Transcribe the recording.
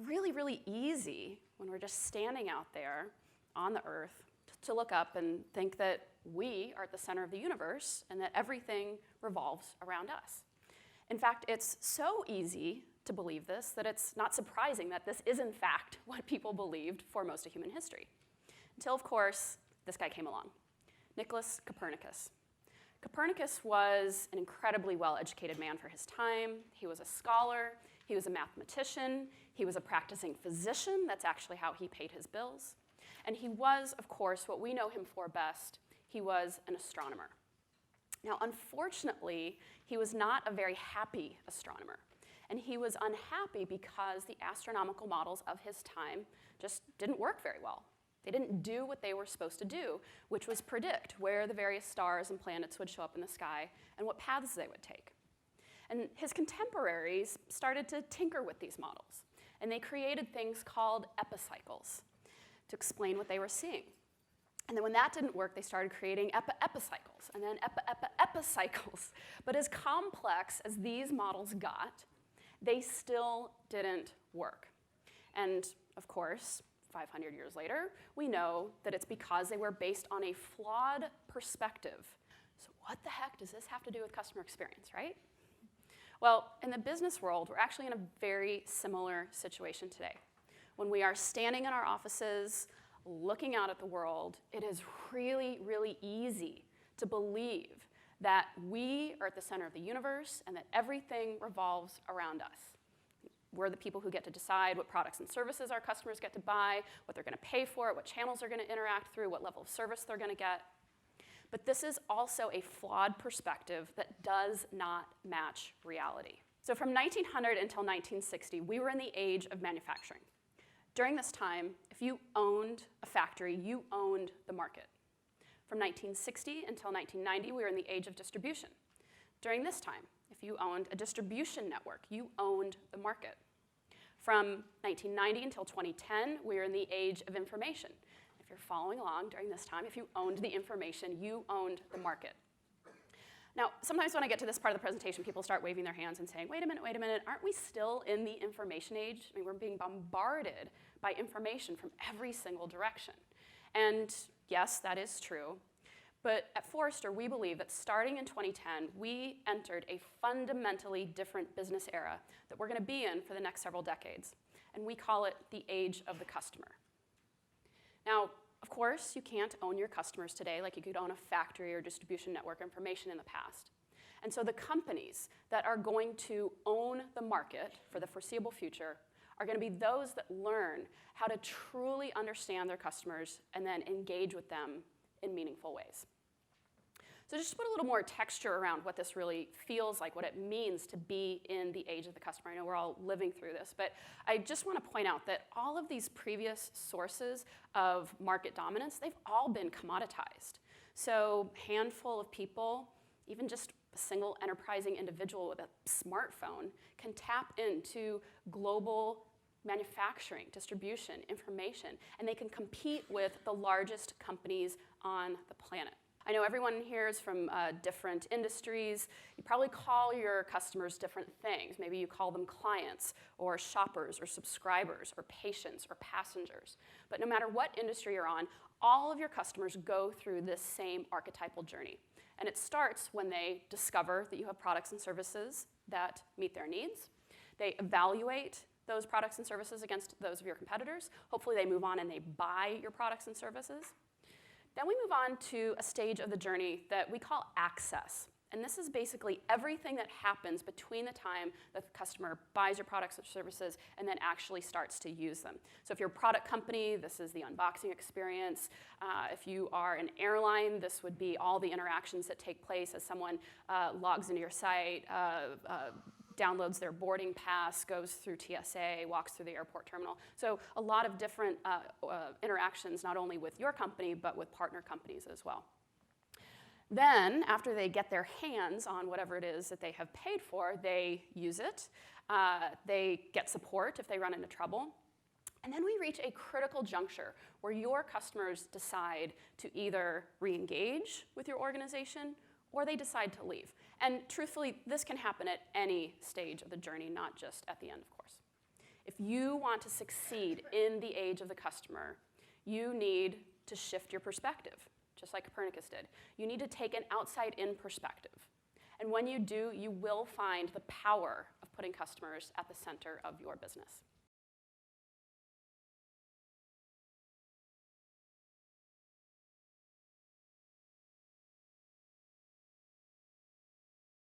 really, really easy when we're just standing out there on the earth to look up and think that we are at the center of the universe and that everything revolves around us. In fact, it's so easy to believe this that it's not surprising that this is in fact what people believed for most of human history. Until, of course, this guy came along, Nicholas Copernicus. Copernicus was an incredibly well-educated man for his time. He was a scholar, he was a mathematician, he was a practicing physician. That's actually how he paid his bills. And he was, of course, what we know him for best, he was an astronomer. Now, unfortunately, he was not a very happy astronomer. And he was unhappy because the astronomical models of his time just didn't work very well. They didn't do what they were supposed to do, which was predict where the various stars and planets would show up in the sky and what paths they would take. And his contemporaries started to tinker with these models. And they created things called epicycles to explain what they were seeing. And then when that didn't work, they started creating epicycles, and then epicycles. But as complex as these models got, they still didn't work. And of course, 500 years later, we know that it's because they were based on a flawed perspective. So what the heck does this have to do with customer experience, right? Well, in the business world, we're actually in a very similar situation today. When we are standing in our offices, looking out at the world, it is really, really easy to believe that we are at the center of the universe and that everything revolves around us. We're the people who get to decide what products and services our customers get to buy, what they're going to pay for, what channels they're going to interact through, what level of service they're going to get. But this is also a flawed perspective that does not match reality. So from 1900 until 1960, we were in the age of manufacturing. During this time, if you owned a factory, you owned the market. From 1960 until 1990, we were in the age of distribution. During this time, if you owned a distribution network, you owned the market. From 1990 until 2010, we were in the age of information. If you're following along during this time, if you owned the information, you owned the market. Now, sometimes when I get to this part of the presentation, people start waving their hands and saying, wait a minute, aren't we still in the information age? I mean, we're being bombarded by information from every single direction. And yes, that is true. But at Forrester, we believe that starting in 2010, we entered a fundamentally different business era that we're going to be in for the next several decades. And we call it the age of the customer. Now, of course, you can't own your customers today like you could own a factory or distribution network information in the past. And so the companies that are going to own the market for the foreseeable future are going to be those that learn how to truly understand their customers and then engage with them in meaningful ways. So just to put a little more texture around what this really feels like, what it means to be in the age of the customer. I know we're all living through this, but I just want to point out that all of these previous sources of market dominance, they've all been commoditized. So a handful of people, even just a single enterprising individual with a smartphone, can tap into global manufacturing, distribution, information, and they can compete with the largest companies on the planet. I know everyone here is from different industries. You probably call your customers different things. Maybe you call them clients or shoppers or subscribers or patients or passengers. But no matter what industry you're on, all of your customers go through this same archetypal journey. And it starts when they discover that you have products and services that meet their needs. They evaluate those products and services against those of your competitors. Hopefully they move on and they buy your products and services. Then we move on to a stage of the journey that we call access. And this is basically everything that happens between the time that the customer buys your products or services and then actually starts to use them. So if you're a product company, this is the unboxing experience. If you are an airline, this would be all the interactions that take place as someone logs into your site, downloads their boarding pass, goes through TSA, walks through the airport terminal. So a lot of different interactions, not only with your company, but with partner companies as well. Then, after they get their hands on whatever it is that they have paid for, they use it. They get support if they run into trouble. And then we reach a critical juncture where your customers decide to either re-engage with your organization or they decide to leave. And truthfully, this can happen at any stage of the journey, not just at the end, of course. If you want to succeed in the age of the customer, you need to shift your perspective, just like Copernicus did. You need to take an outside-in perspective. And when you do, you will find the power of putting customers at the center of your business.